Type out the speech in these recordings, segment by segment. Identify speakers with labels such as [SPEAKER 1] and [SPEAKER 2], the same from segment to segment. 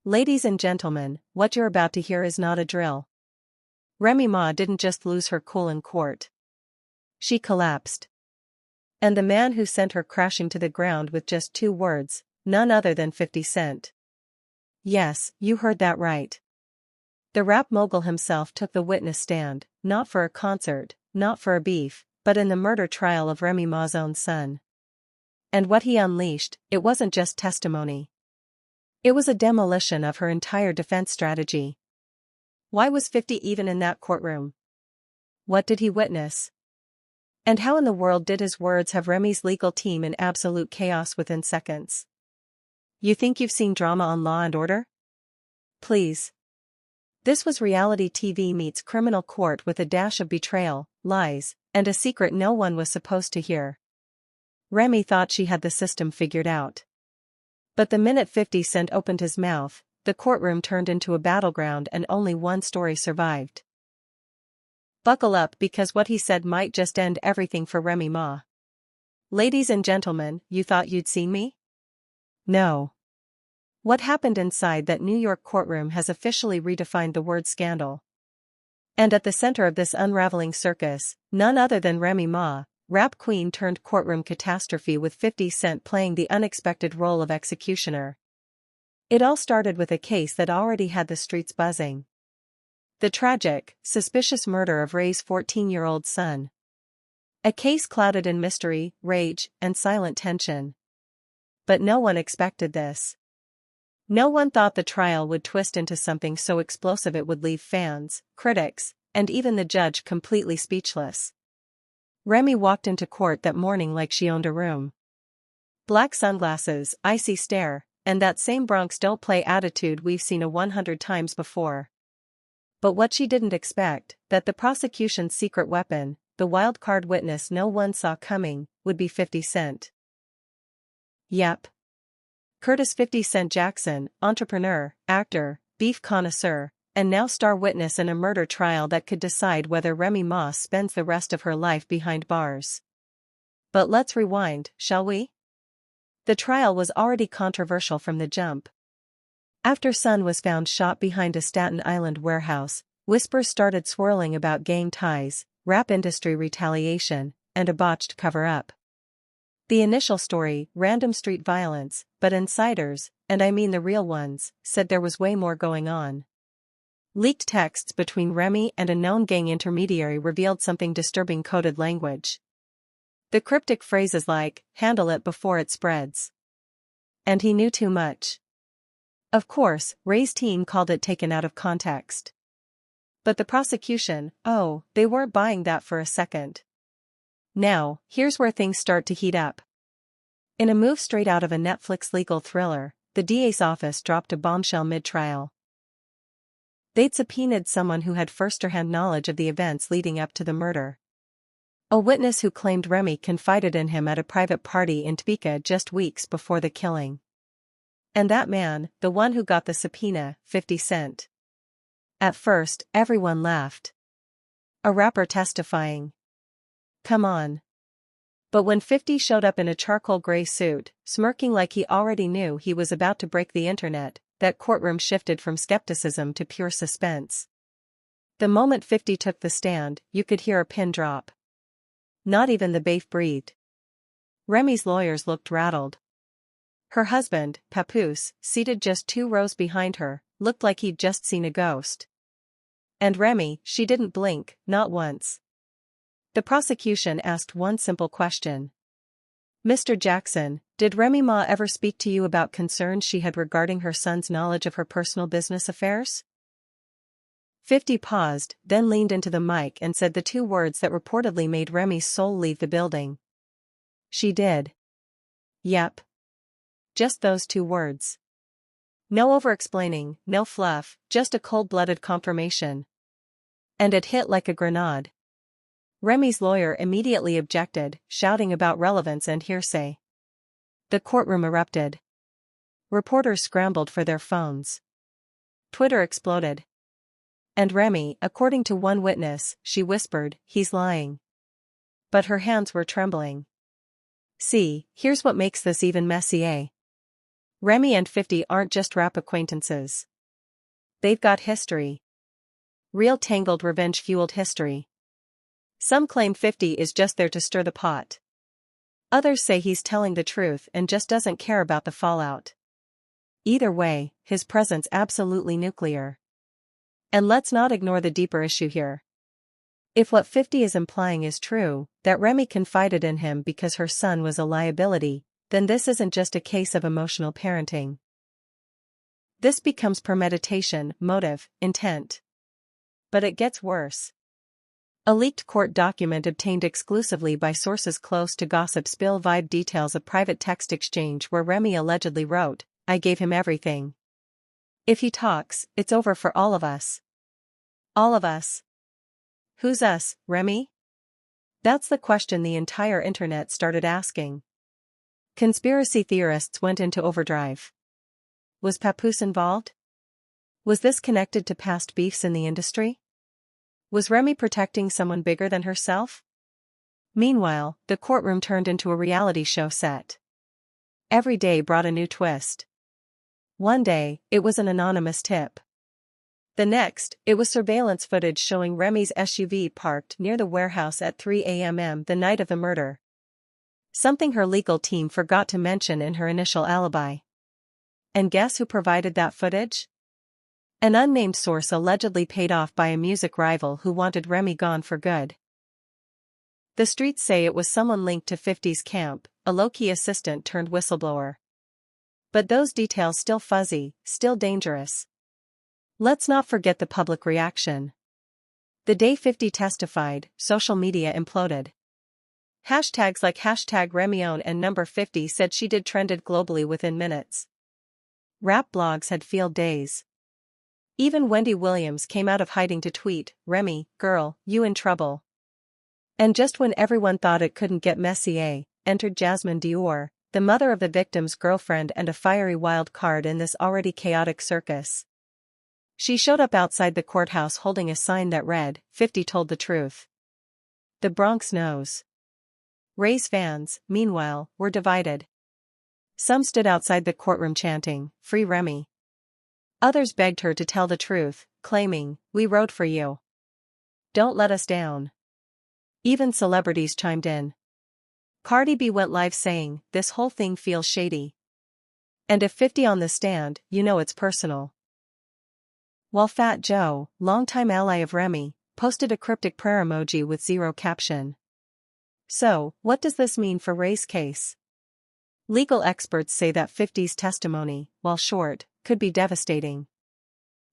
[SPEAKER 1] Ladies and gentlemen, what you're about to hear is not a drill. Remy Ma didn't just lose her cool in court. She collapsed. And the man who sent her crashing to the ground with just 2 words, none other than 50 Cent. Yes, you heard that right. The rap mogul himself took the witness stand, not for a concert, not for a beef, but in the murder trial of Remy Ma's own son. And what he unleashed, it wasn't just testimony. It was a demolition of her entire defense strategy. Why was 50 even in that courtroom? What did he witness? And how in the world did his words have Remy's legal team in absolute chaos within seconds? You think you've seen drama on Law and Order? Please. This was reality TV meets criminal court with a dash of betrayal, lies, and a secret no one was supposed to hear. Remy thought she had the system figured out. But the minute 50 Cent opened his mouth, the courtroom turned into a battleground and only one story survived. Buckle up because what he said might just end everything for Remy Ma. Ladies and gentlemen, you thought you'd seen me? No. What happened inside that New York courtroom has officially redefined the word scandal. And at the center of this unraveling circus, none other than Remy Ma, rap queen turned courtroom catastrophe with 50 Cent playing the unexpected role of executioner. It all started with a case that already had the streets buzzing. The tragic, suspicious murder of Ray's 14-year-old son. A case clouded in mystery, rage, and silent tension. But no one expected this. No one thought the trial would twist into something so explosive it would leave fans, critics, and even the judge completely speechless. Remy walked into court that morning like she owned a room. Black sunglasses, icy stare, and that same Bronx don't play attitude we've seen 100 times before. But what she didn't expect, that the prosecution's secret weapon, the wild card witness no one saw coming, would be 50 Cent. Yep. Curtis 50 Cent Jackson, entrepreneur, actor, beef connoisseur, and now star witness in a murder trial that could decide whether Remy Ma spends the rest of her life behind bars. But let's rewind, shall we? The trial was already controversial from the jump. After son was found shot behind a Staten Island warehouse, whispers started swirling about gang ties, rap industry retaliation, and a botched cover-up. The initial story, random street violence, but insiders, and I mean the real ones, said there was way more going on. Leaked texts between Remy and a known gang intermediary revealed something disturbing coded language. The cryptic phrases like, handle it before it spreads. And he knew too much. Of course, Ray's team called it taken out of context. But the prosecution, oh, they weren't buying that for a second. Now, here's where things start to heat up. In a move straight out of a Netflix legal thriller, the DA's office dropped a bombshell mid-trial. They'd subpoenaed someone who had first-hand knowledge of the events leading up to the murder. A witness who claimed Remy confided in him at a private party in Topeka just weeks before the killing. And that man, the one who got the subpoena, 50 Cent. At first, everyone laughed. A rapper testifying. Come on. But when 50 showed up in a charcoal gray suit, smirking like he already knew he was about to break the internet, that courtroom shifted from skepticism to pure suspense. The moment 50 took the stand, you could hear a pin drop. Not even the bafe breathed. Remy's lawyers looked rattled. Her husband, Papoose, seated just 2 rows behind her, looked like he'd just seen a ghost. And Remy, she didn't blink, not once. The prosecution asked one simple question. Mr. Jackson, did Remy Ma ever speak to you about concerns she had regarding her son's knowledge of her personal business affairs? 50 paused, then leaned into the mic and said the 2 words that reportedly made Remy's soul leave the building. She did. Yep. Just those 2 words. No over-explaining, no fluff, just a cold-blooded confirmation. And it hit like a grenade. Remy's lawyer immediately objected, shouting about relevance and hearsay. The courtroom erupted. Reporters scrambled for their phones. Twitter exploded. And Remy, according to one witness, she whispered, he's lying. But her hands were trembling. See, here's what makes this even messier. Remy and 50 aren't just rap acquaintances. They've got history. Real tangled revenge-fueled history. Some claim 50 is just there to stir the pot. Others say he's telling the truth and just doesn't care about the fallout. Either way, his presence absolutely nuclear. And let's not ignore the deeper issue here. If what 50 is implying is true, that Remy confided in him because her son was a liability, then this isn't just a case of emotional parenting. This becomes premeditation, motive, intent. But it gets worse. A leaked court document obtained exclusively by sources close to gossip spill vibe details a private text exchange where Remy allegedly wrote, "I gave him everything. If he talks, it's over for all of us." All of us. Who's us, Remy? That's the question the entire internet started asking. Conspiracy theorists went into overdrive. Was Papoose involved? Was this connected to past beefs in the industry? Was Remy protecting someone bigger than herself? Meanwhile, the courtroom turned into a reality show set. Every day brought a new twist. One day, it was an anonymous tip. The next, it was surveillance footage showing Remy's SUV parked near the warehouse at 3 a.m. the night of the murder. Something her legal team forgot to mention in her initial alibi. And guess who provided that footage? An unnamed source allegedly paid off by a music rival who wanted Remy gone for good. The streets say it was someone linked to 50's camp, a low-key assistant turned whistleblower. But those details still fuzzy, still dangerous. Let's not forget the public reaction. The day 50 testified, social media imploded. Hashtags like #RemyOwn and number 50 said she did trended globally within minutes. Rap blogs had field days. Even Wendy Williams came out of hiding to tweet, "Remy, girl, you in trouble." And just when everyone thought it couldn't get messier, entered Jasmine Dior, the mother of the victim's girlfriend and a fiery wild card in this already chaotic circus. She showed up outside the courthouse holding a sign that read, "50 told the truth." The Bronx knows. Ray's fans, meanwhile, were divided. Some stood outside the courtroom chanting, "Free Remy." Others begged her to tell the truth, claiming, "We rode for you. Don't let us down." Even celebrities chimed in. Cardi B went live saying, "This whole thing feels shady. And if 50 on the stand, you know it's personal." While Fat Joe, longtime ally of Remy, posted a cryptic prayer emoji with zero caption. So, what does this mean for Ray's case? Legal experts say that 50's testimony, while short, could be devastating.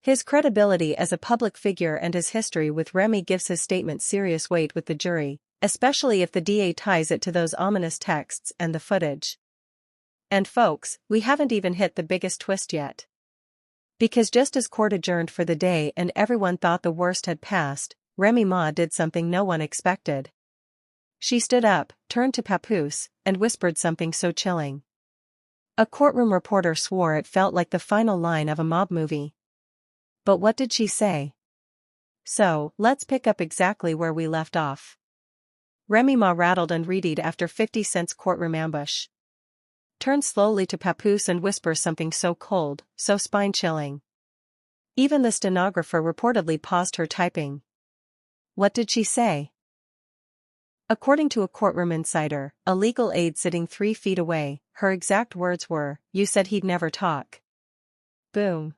[SPEAKER 1] His credibility as a public figure and his history with Remy gives his statement serious weight with the jury, especially if the DA ties it to those ominous texts and the footage. And folks, we haven't even hit the biggest twist yet. Because just as court adjourned for the day and everyone thought the worst had passed, Remy Ma did something no one expected. She stood up, turned to Papoose, and whispered something so chilling. A courtroom reporter swore it felt like the final line of a mob movie. But what did she say? So, let's pick up exactly where we left off. Remy Ma rattled and readied after 50 Cent's courtroom ambush. Turned slowly to Papoose and whispers something so cold, so spine-chilling. Even the stenographer reportedly paused her typing. What did she say? According to a courtroom insider, a legal aide sitting 3 feet away, her exact words were, "You said he'd never talk." Boom.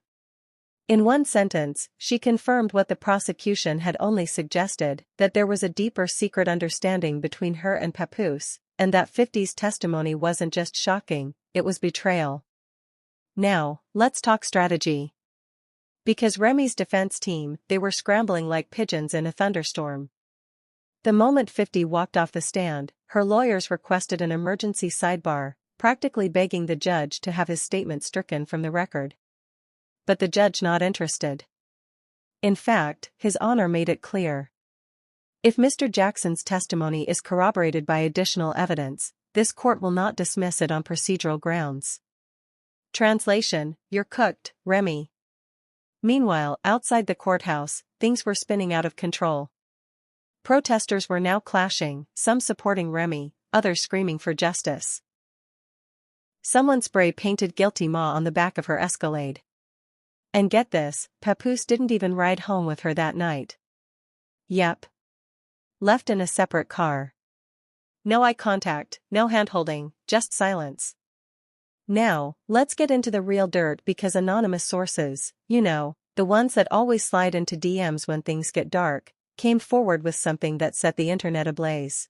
[SPEAKER 1] In one sentence, she confirmed what the prosecution had only suggested, that there was a deeper secret understanding between her and Papoose, and that 50's testimony wasn't just shocking, it was betrayal. Now, let's talk strategy. Because Remy's defense team, they were scrambling like pigeons in a thunderstorm. The moment 50 walked off the stand, her lawyers requested an emergency sidebar, practically begging the judge to have his statement stricken from the record. But the judge not interested. In fact, His Honor made it clear. If Mr. Jackson's testimony is corroborated by additional evidence, this court will not dismiss it on procedural grounds. Translation, you're cooked, Remy. Meanwhile, outside the courthouse, things were spinning out of control. Protesters were now clashing, some supporting Remy, others screaming for justice. Someone spray-painted "Guilty Ma" on the back of her Escalade. And get this, Papoose didn't even ride home with her that night. Yep. Left in a separate car. No eye contact, no hand-holding, just silence. Now, let's get into the real dirt because anonymous sources, you know, the ones that always slide into DMs when things get dark, came forward with something that set the internet ablaze.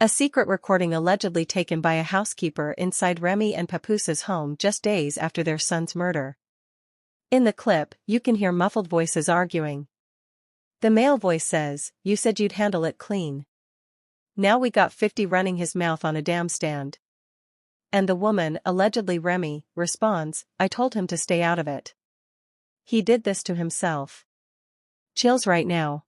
[SPEAKER 1] A secret recording allegedly taken by a housekeeper inside Remy and Papoose' home just days after their son's murder. In the clip, you can hear muffled voices arguing. The male voice says, "You said you'd handle it clean. Now we got 50 running his mouth on a damn stand." And the woman, allegedly Remy, responds, "I told him to stay out of it. He did this to himself." Chills right now.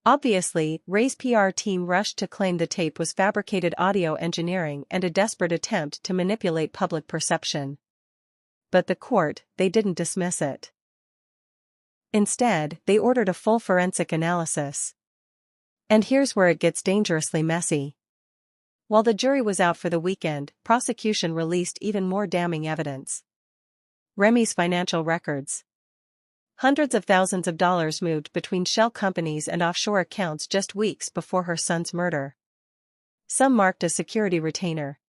[SPEAKER 1] Obviously, Ray's PR team rushed to claim the tape was fabricated audio engineering and a desperate attempt to manipulate public perception. But the court, they didn't dismiss it. Instead, they ordered a full forensic analysis. And here's where it gets dangerously messy. While the jury was out for the weekend, prosecution released even more damning evidence. Remy's financial records. Hundreds of thousands of dollars moved between shell companies and offshore accounts just weeks before her son's murder. Some marked as security retainer.